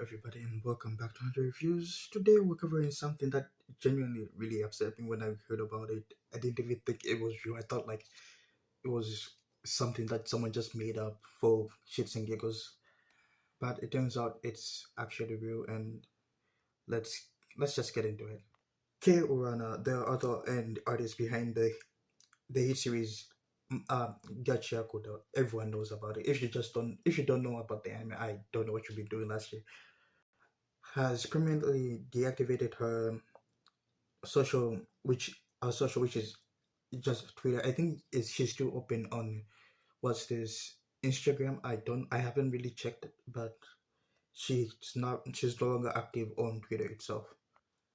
everybody, and welcome back to another reviews. Today, we're covering something that genuinely really upset me when I heard about it. I didn't even think it was real. I thought like it was something that someone just made up for shits and giggles. But it turns out it's actually real, and let's let's just get into it. Kei Urana, the author and artist behind the hit series GACHIAKUTA. Everyone knows about it. If you don't know about the anime, I don't know what you've been doing last year. Has permanently deactivated her social, which is just Twitter. I think she's still open on what's this Instagram. I haven't really checked it, but she's no longer active on Twitter itself.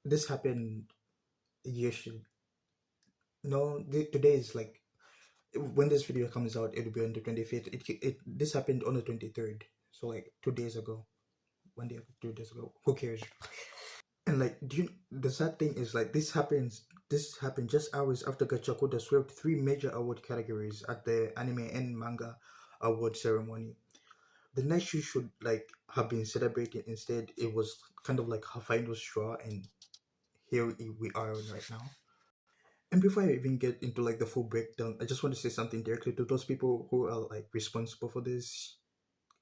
This happened yesterday. No, today is like when this video comes out, it'll be on the 25th. It this happened on the 23rd, so like 2 days ago. 1 day, 2 days ago. Who cares? And like, the sad thing is like This happened just hours after Gachakuta swept three major award categories at the anime and manga award ceremony. The night she should like have been celebrating, instead it was kind of like her final straw, and we are right now. And before I even get into like the full breakdown, I just want to say something directly to those people who are like responsible for this.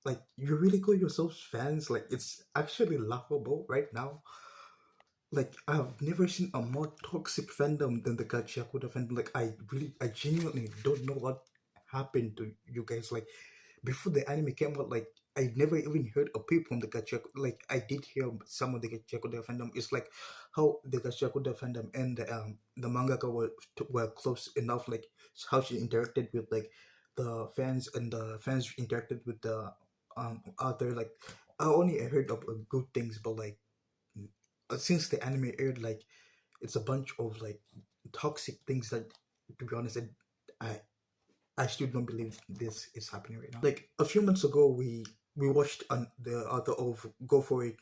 Like, you really call yourselves fans? Like, it's actually laughable right now. Like, I've never seen a more toxic fandom than the Gachiakuta fandom. Like, I genuinely don't know what happened to you guys. Like, before the anime came out, like, I never even heard a peep from the Gachiakuta. Like, I did hear some of the Gachiakuta fandom. It's like how the Gachiakuta fandom and the mangaka were close enough. Like, how she interacted with like the fans, and the fans interacted with the author. Like, I only heard of good things, but like since the anime aired, like it's a bunch of like toxic things that, to be honest, I I still don't believe this is happening right now. Like a few months ago, we watched the author of Go for it,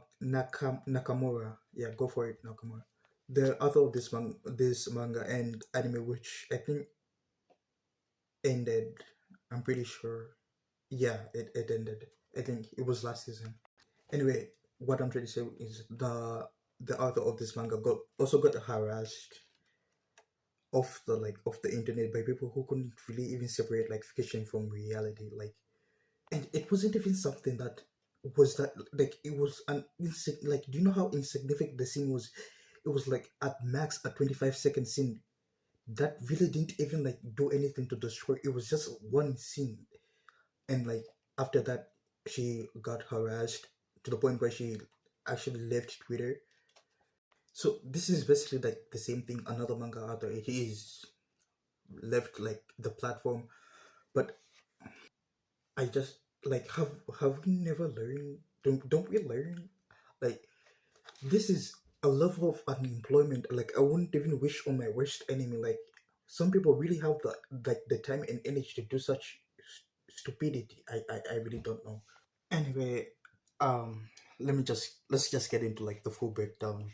Nakamura. Yeah, Go for it, Nakamura. The author of this manga and anime, which I think ended. I'm pretty sure. Yeah, it ended. I think it was last season. Anyway, what I'm trying to say is the author of this manga got harassed off the internet by people who couldn't really even separate like fiction from reality. Like, and it wasn't even something that was that like it was like, do you know how insignificant the scene was? It was like at max a 25-second scene that really didn't even like do anything to the story. It was just one scene, and like after that she got harassed to the point where she actually left Twitter. So this is basically like the same thing. Another manga author, he is left like the platform. But I just like, have we never learned? Don't we learn? Like, this is a level of unemployment like I wouldn't even wish on my worst enemy. Like, some people really have the time and energy to do such stupidity. I really don't know. Anyway, um, let's just get into like the full breakdown.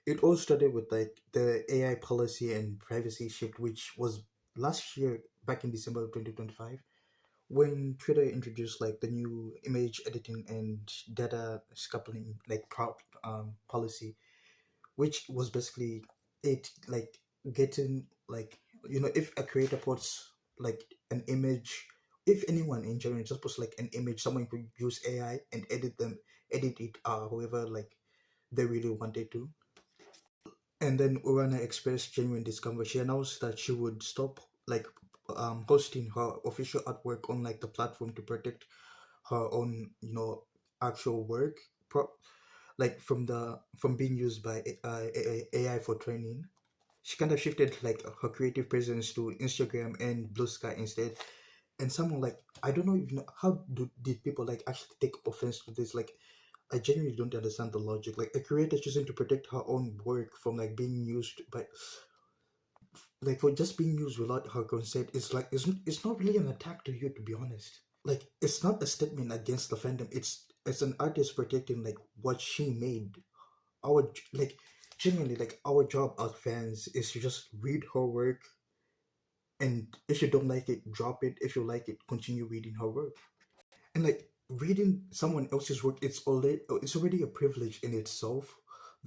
It all started with like the AI policy and privacy shift, which was last year, back in December of 2025, when Twitter introduced like the new image editing and data scaling like policy, which was basically it like getting like, if a creator puts like an image, if anyone in general just puts like an image, someone could use AI and edit it however like they really wanted to. And then Urana expressed genuine discomfort. She announced that she would stop like posting her official artwork on like the platform to protect her own, actual work, like from being used by AI for training. She kind of shifted like her creative presence to Instagram and Blue Sky instead. And someone like, I don't know even how did people like actually take offense to this. Like, I genuinely don't understand the logic. Like, a creator choosing to protect her own work from like being used by, like, for just being used without her consent, is like, it's not really an attack to you, to be honest. Like, it's not a statement against the fandom. It's an artist protecting like what she made. Like, genuinely, like, our job as fans is to just read her work And if you don't like it, drop it. If you like it, continue reading her work. And like reading someone else's work, it's already a privilege in itself.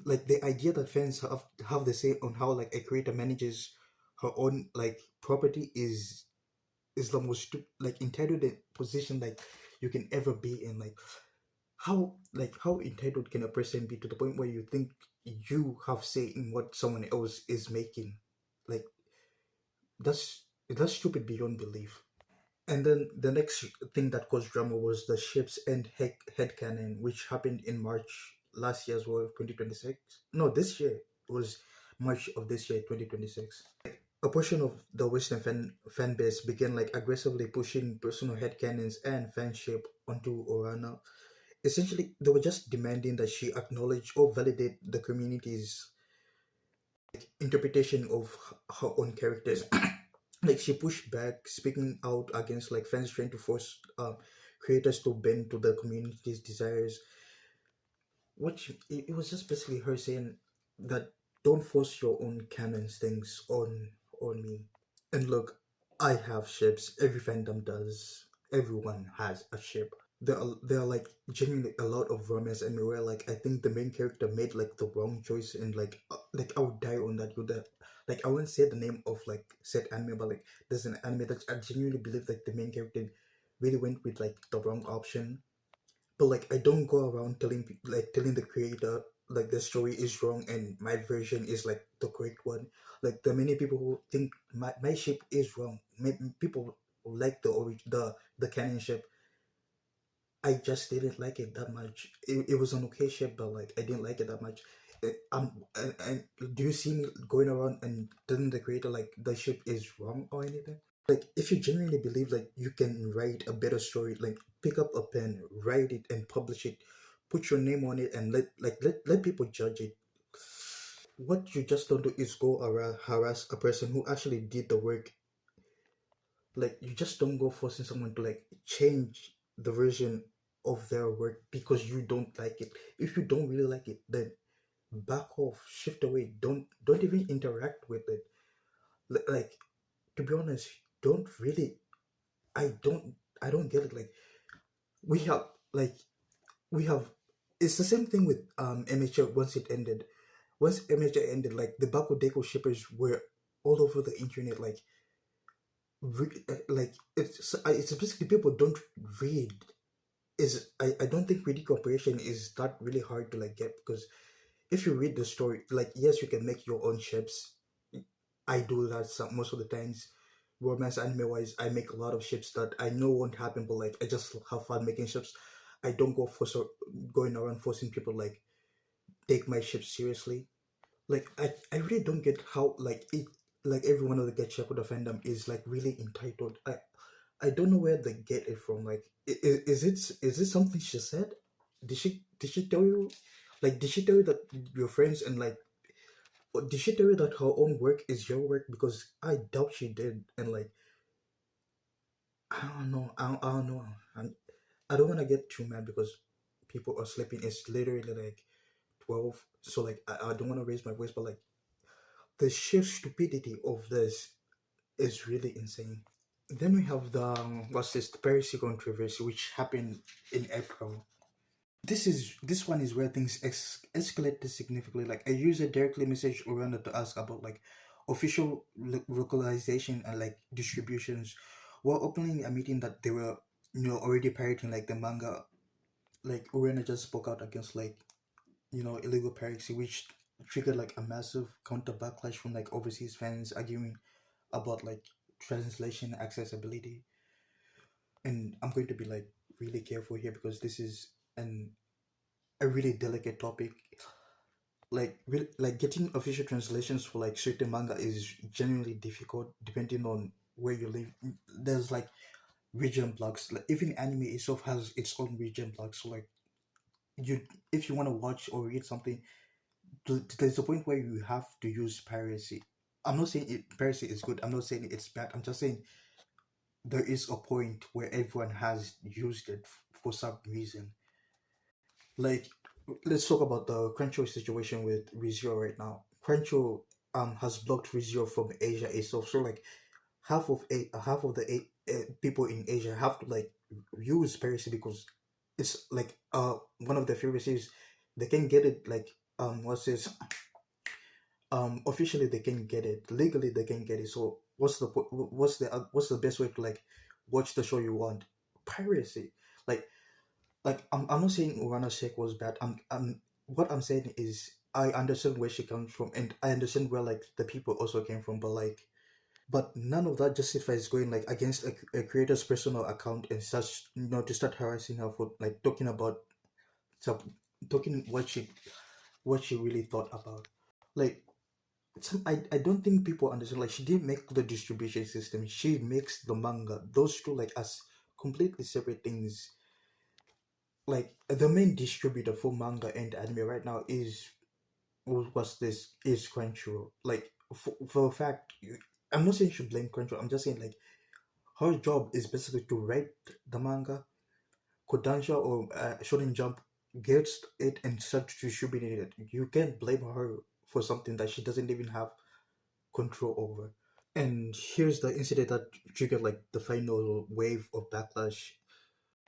Like the idea that fans have the say on how like a creator manages her own like property is the most like entitled position like you can ever be in. Like how entitled can a person be to the point where you think you have say in what someone else is making? Like that's stupid beyond belief. And then the next thing that caused drama was the ship's end headcanon, which happened in March last year as well, 2026. No, this year. It was March of this year, 2026. A portion of the Western fan base began like aggressively pushing personal headcanons and fanship onto Orana. Essentially, they were just demanding that she acknowledge or validate the community's interpretation of her own characters. Like she pushed back, speaking out against like fans trying to force creators to bend to the community's desires. Which it was just basically her saying that don't force your own canons things on me. And look, I have ships. Every fandom does. Everyone has a ship. There are like genuinely a lot of romance anime where like I think the main character made like the wrong choice, and like I would die on that. Like I wouldn't say the name of like said anime, but like there's an anime that I genuinely believe like the main character really went with like the wrong option. But like I don't go around telling the creator like the story is wrong and my version is like the correct one. Like the many people who think my ship is wrong. People like the canon ship. I just didn't like it that much. It was an okay ship, but like I didn't like it that much. And do you see me going around and telling the creator like the ship is wrong or anything? Like if you genuinely believe like you can write a better story, like pick up a pen, write it and publish it, put your name on it, and let people judge it. What you just don't do is go around harass a person who actually did the work. Like you just don't go forcing someone to like change the version of their work because you don't like it. If you don't really like it, then back off, shift away. Don't even interact with it. Like to be honest, don't really. I don't. I don't get it. Like we have like we have. It's the same thing with MHA once it ended. Once MHA ended, like the Bakudeko shippers were all over the internet. Like it's basically people don't read. I don't think reading comprehension is that really hard to like get, because if you read the story, like yes, you can make your own ships. I do that most of the times. Romance anime wise, I make a lot of ships that I know won't happen, but like I just have fun making ships. I don't go for going around forcing people like take my ship seriously. Like I really don't get how like it like every one of the Gachakuta fandom is like really entitled. I don't know where they get it from. Like, is it something she said? Did she tell you? Like, did she tell you that your friends and like, or did she tell you that her own work is your work? Because I doubt she did. And like, I don't know. I don't know. I don't want to get too mad because people are sleeping. It's literally like 12. So like, I don't want to raise my voice, but like, the sheer stupidity of this is really insane. Then we have what's this, the Piracy controversy, which happened in April. This one is where things escalated significantly. Like a user directly messaged Orlando to ask about like official localization and like distributions, while opening a meeting that they were already pirating like the manga. Like Orlando just spoke out against like illegal piracy, which triggered like a massive counter backlash from like overseas fans arguing about like translation accessibility. And I'm going to be like really careful here because this is an a really delicate topic. Like getting official translations for like certain manga is genuinely difficult depending on where you live. There's like region blocks. Like even anime itself has its own region blocks. So like you, if you want to watch or read something, there's a point where you have to use piracy. I'm not saying piracy is good. I'm not saying it's bad. I'm just saying there is a point where everyone has used it for some reason. Like, let's talk about the Crunchyroll situation with ReZero right now. Crunchyroll has blocked ReZero from Asia itself. So like half of the people in Asia have to like use piracy because it's like one of the favorite series. They can get it like what's this officially they can get it, legally they can get it. So what's the best way to like watch the show you want? Piracy. like I'm not saying Urana Shek was bad. I'm what I'm saying is I understand where she comes from and I understand where like the people also came from, but none of that justifies going like against a creator's personal account and such, to start harassing her for like talking about so talking what she really thought about. Like I don't think people understand. Like she didn't make the distribution system. She makes the manga. Those two like as completely separate things. Like the main distributor for manga and anime right now is was this is Crunchyroll. Like for a fact, I'm not saying you should blame Crunchyroll. I'm just saying like her job is basically to write the manga. Kodansha or Shonen Jump gets it and starts distributing it. You can't blame her for something that she doesn't even have control over. And here's the incident that triggered like the final wave of backlash.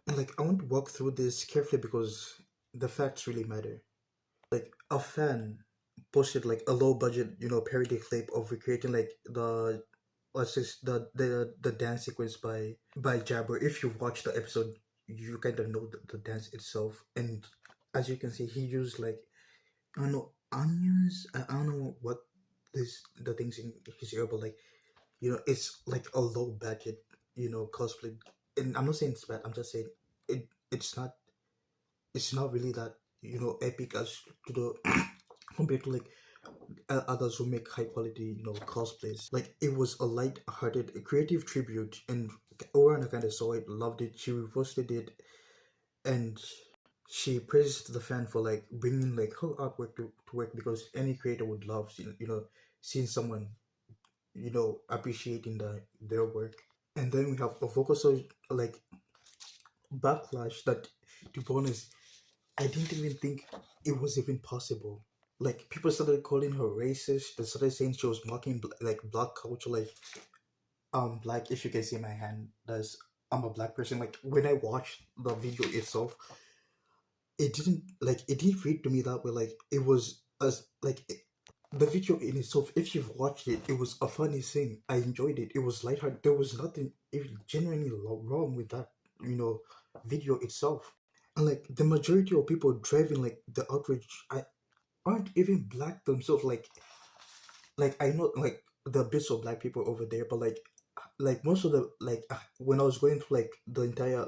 And like I want to walk through this carefully because the facts really matter. Like a fan posted like a low budget, parody clip of recreating like the let's just the dance sequence by Jabber. If you watch the episode, you kind of know the dance itself. And as you can see, he used like I don't know onions. I don't know what this the things in his ear, but like it's like a low budget, cosplay. And I'm not saying it's bad. I'm just saying it's not really that epic as to the compared to like others who make high quality cosplays. Like it was a light-hearted creative tribute, and Orana kind of saw it, loved it. She reposted it, and she praised the fan for like bringing like her artwork to work because any creator would love seeing someone appreciating their work. And then we have a focus on like backlash that, to be honest, I didn't even think it was even possible. Like people started calling her racist. They started saying she was mocking like black culture. Like like if you can see my hand, there's I'm a black person. Like when I watched the video itself, it didn't read to me that way. Like it was as like the video in itself. If you've watched it, it was a funny thing. I enjoyed it. It was lighthearted. There was nothing even genuinely wrong with that. You know, video itself. And like the majority of people driving like the outrage, aren't even black themselves. Like I know like the bits of black people over there, but like most of the like when I was going through like the entire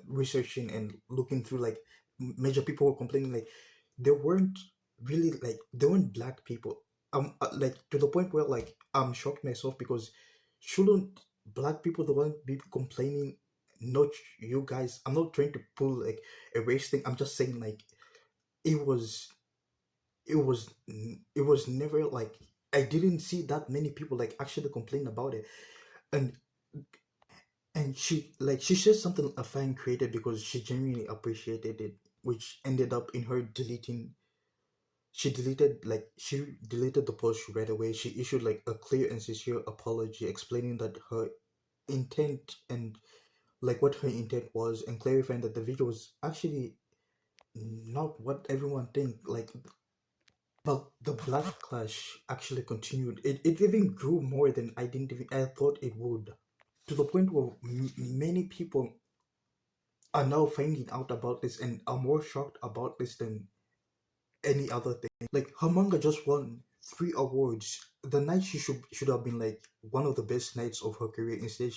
researching and looking through like major people were complaining like they weren't really like they weren't black people. Like to the point where like I'm shocked myself because shouldn't black people the one be complaining, not you guys? I'm not trying to pull like a race thing. I'm just saying like it was it was never like I didn't see that many people like actually complain about it. and and she said something a fan created because she genuinely appreciated it, which ended up in her deleting. She deleted the post right away. She issued like a clear and sincere apology explaining that her intent and like what her intent was, and clarifying that the video was actually not what everyone think. Like but the black clash actually continued. It even grew more than I thought it would, to the point where many people are now finding out about this and are more shocked about this than any other thing. Like her manga just won 3 awards. The night she should have been like one of the best nights of her career. Instead,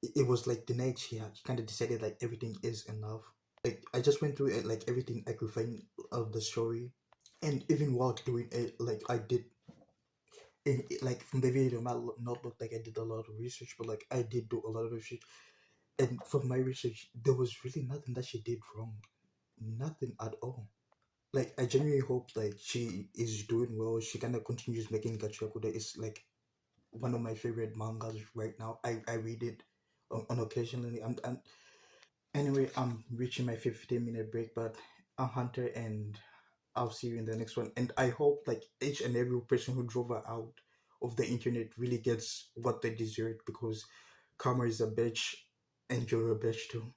it was like the night she had kind of decided like everything is enough. Like I just went through it, like everything I could find of the story, and even while doing it, like I did like from the video, it might not look like I did a lot of research, but like I did do a lot of research. And from my research, there was really nothing that she did wrong, nothing at all. Like I genuinely hope like she is doing well. She kind of continues making Gachiakuta. It's like one of my favorite mangas right now. I read it on occasionally. Anyway, I'm reaching my 15-minute break, but I'm Hunter, and I'll see you in the next one. And I hope like each and every person who drove her out of the internet really gets what they deserve, because karma is a bitch and you're a bitch too.